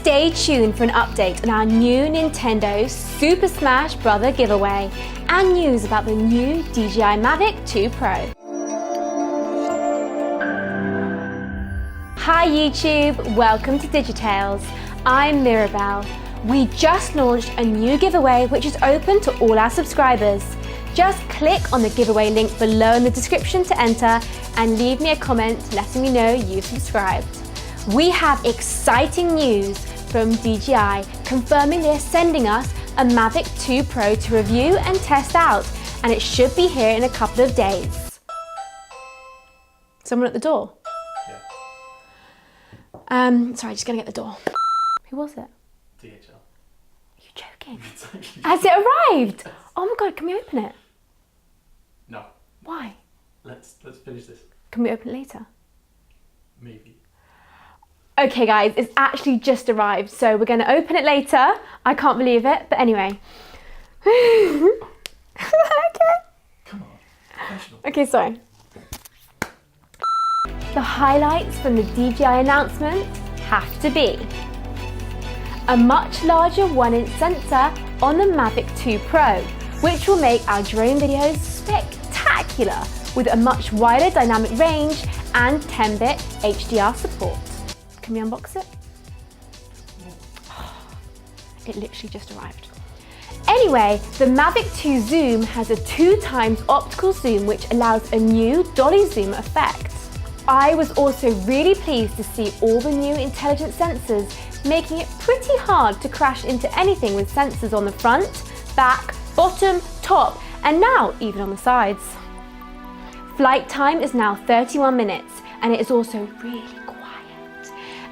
stay tuned for an update on our new Nintendo Super Smash Bros. Giveaway and news about the new DJI Mavic 2 Pro. Hi YouTube, welcome to Digitales. I'm Mirabelle. We just launched a new giveaway which is open to all our subscribers. Just click on the giveaway link below in the description to enter and leave me a comment letting me know you've subscribed. We have exciting news from DJI confirming they're sending us a Mavic 2 Pro to review and test out, and it should be here in a couple of days. Someone at the door? Yeah. Sorry, just gonna get the door. Who was it? DHL. Are you joking? Has it arrived? Oh my god, can we open it? No. Why? Let's finish this. Can we open it later? Maybe. Okay guys, it's actually just arrived, so we're gonna open it later. I can't believe it, but anyway. Okay. Come on, professional. Okay, sorry. The highlights from the DJI announcement have to be a much larger 1-inch sensor on the Mavic 2 Pro, which will make our drone videos spectacular with a much wider dynamic range and 10-bit HDR support. Can we unbox it? It literally just arrived. Anyway, the Mavic 2 Zoom has a 2x optical zoom which allows a new dolly zoom effect. I was also really pleased to see all the new intelligent sensors, making it pretty hard to crash into anything with sensors on the front, back, bottom, top, and now even on the sides. Flight time is now 31 minutes and it is also really quiet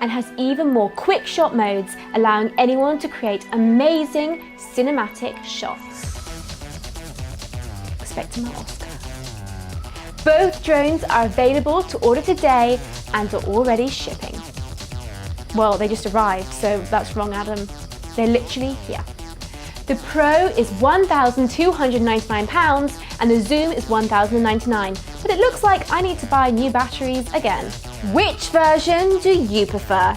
and has even more quick shot modes, allowing anyone to create amazing cinematic shots. Expecting my Oscar. Both drones are available to order today and are already shipping. Well, they just arrived, so that's wrong, Adam. They're literally here. The Pro is £1,299 and the Zoom is £1,099, but it looks like I need to buy new batteries again. Which version do you prefer?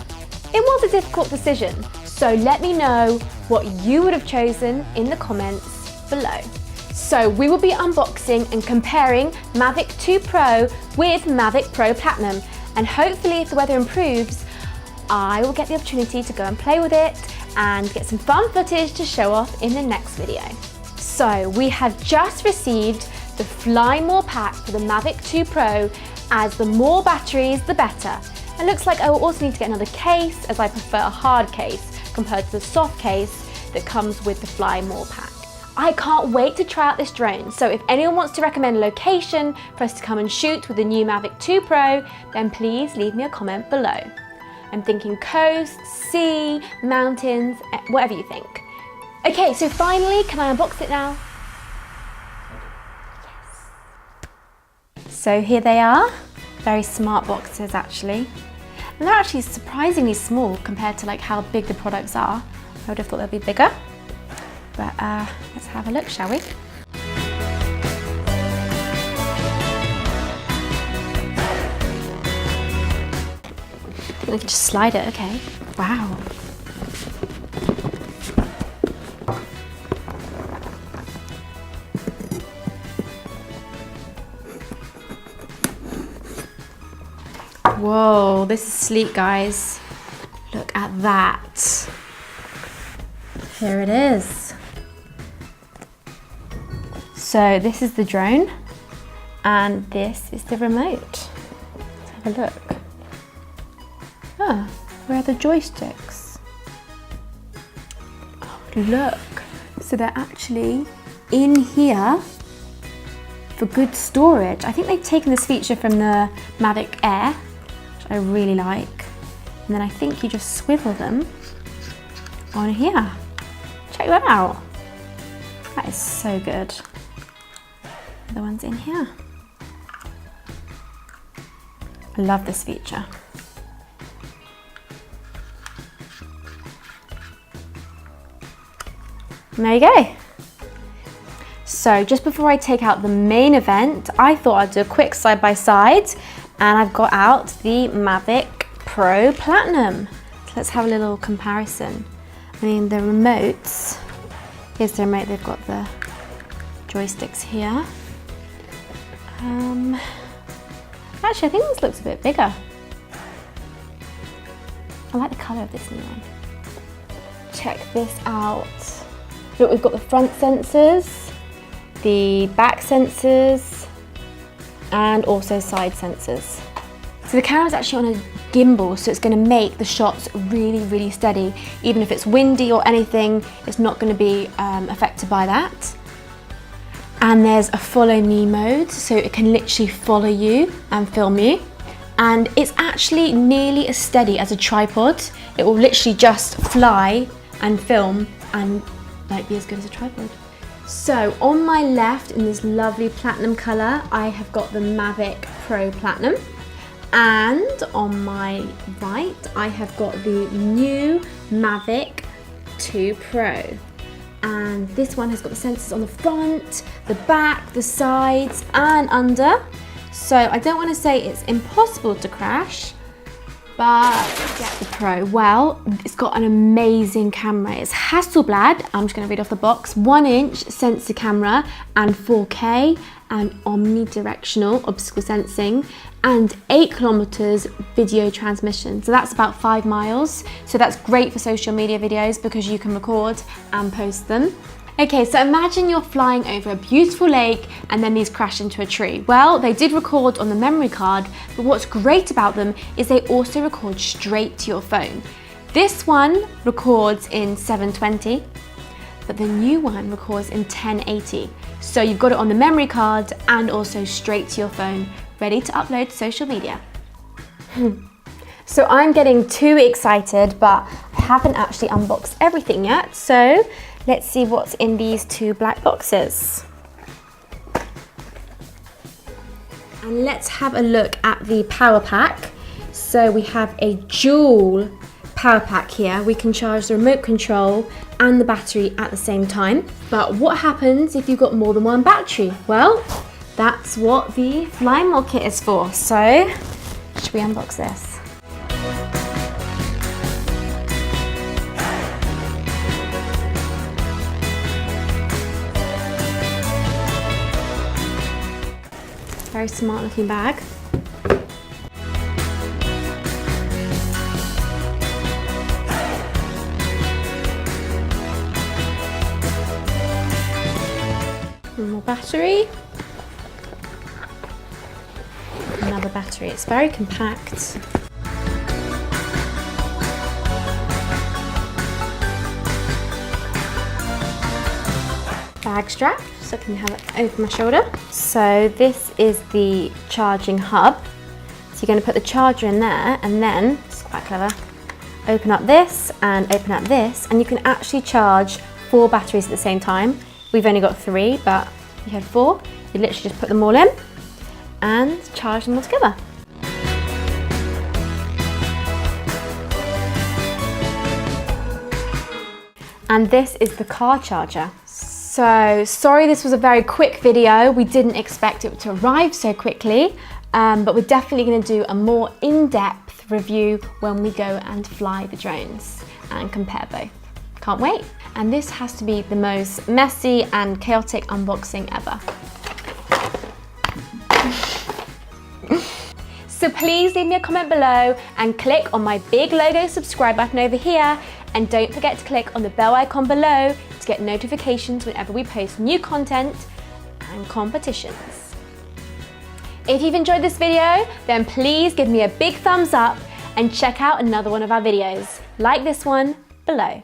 It was a difficult decision, so let me know what you would have chosen in the comments below. So we will be unboxing and comparing Mavic 2 Pro with Mavic Pro Platinum, and hopefully if the weather improves, I will get the opportunity to go and play with it and get some fun footage to show off in the next video. So we have just received the Fly More pack for the Mavic 2 Pro, as the more batteries the better. It looks like I will also need to get another case, as I prefer a hard case compared to the soft case that comes with the Fly More pack. I can't wait to try out this drone, so if anyone wants to recommend a location for us to come and shoot with the new Mavic 2 Pro, then please leave me a comment below. I'm thinking coast, sea, mountains, whatever you think. Okay, so finally, can I unbox it now? Yes. So here they are. Very smart boxes actually. And they're actually surprisingly small compared to like how big the products are. I would have thought they'd be bigger. But let's have a look, shall we? I can just slide it, okay. Wow. Whoa, this is sleek, guys. Look at that. Here it is. So this is the drone and this is the remote. Let's have a look. Ah, where are the joysticks? Oh, look. So they're actually in here for good storage. I think they've taken this feature from the Mavic Air, which I really like. And then I think you just swivel them on here. Check that out. That is so good. The one's in here. I love this feature. And there you go. So just before I take out the main event, I thought I'd do a quick side-by-side, and I've got out the Mavic Pro Platinum. let's have a little comparison. I mean, the remotes, here's the remote, they've got the joysticks here. Actually, I think this looks a bit bigger. I like the colour of this new one. Check this out. Look, we've got the front sensors, the back sensors, and also side sensors. So the camera's actually on a gimbal, so it's going to make the shots really, really steady. Even if it's windy or anything, it's not going to be affected by that. And there's a follow me mode, so it can literally follow you and film you. And it's actually nearly as steady as a tripod. It will literally just fly and film and like be as good as a tripod. So on my left, in this lovely platinum colour, I have got the Mavic Pro Platinum. And on my right, I have got the new Mavic 2 Pro. And this one has got the sensors on the front, the back, the sides, and under. So I don't want to say it's impossible to crash, but get the Pro. Well, it's got an amazing camera. It's Hasselblad, I'm just going to read off the box, 1-inch sensor camera and 4K and omnidirectional obstacle sensing and 8 kilometers video transmission. So that's about 5 miles. So that's great for social media videos because you can record and post them. Okay, so imagine you're flying over a beautiful lake and then these crash into a tree. Well, they did record on the memory card, but what's great about them is they also record straight to your phone. This one records in 720, but the new one records in 1080. So you've got it on the memory card and also straight to your phone, ready to upload to social media. So I'm getting too excited, but I haven't actually unboxed everything yet. So let's see what's in these 2 black boxes. And let's have a look at the power pack. So we have a dual power pack here. We can charge the remote control and the battery at the same time. But what happens if you've got more than one battery? Well, that's what the fly more kit is for. So, should we unbox this? Very smart looking bag. One more battery. Another battery. It's very compact. Bag strap, so I can have it over my shoulder. So this is the charging hub. So you're going to put the charger in there and then, it's quite clever, open up this and open up this, and you can actually charge 4 batteries at the same time. We've only got 3, but you had 4. You literally just put them all in and charge them all together. And this is the car charger. So sorry this was a very quick video. We didn't expect it to arrive so quickly, but we're definitely going to do a more in-depth review when we go and fly the drones and compare both. Can't wait. And this has to be the most messy and chaotic unboxing ever. So please leave me a comment below and click on my big logo subscribe button over here, and don't forget to click on the bell icon below to get notifications whenever we post new content and competitions. If you've enjoyed this video, then please give me a big thumbs up and check out another one of our videos, like this one below.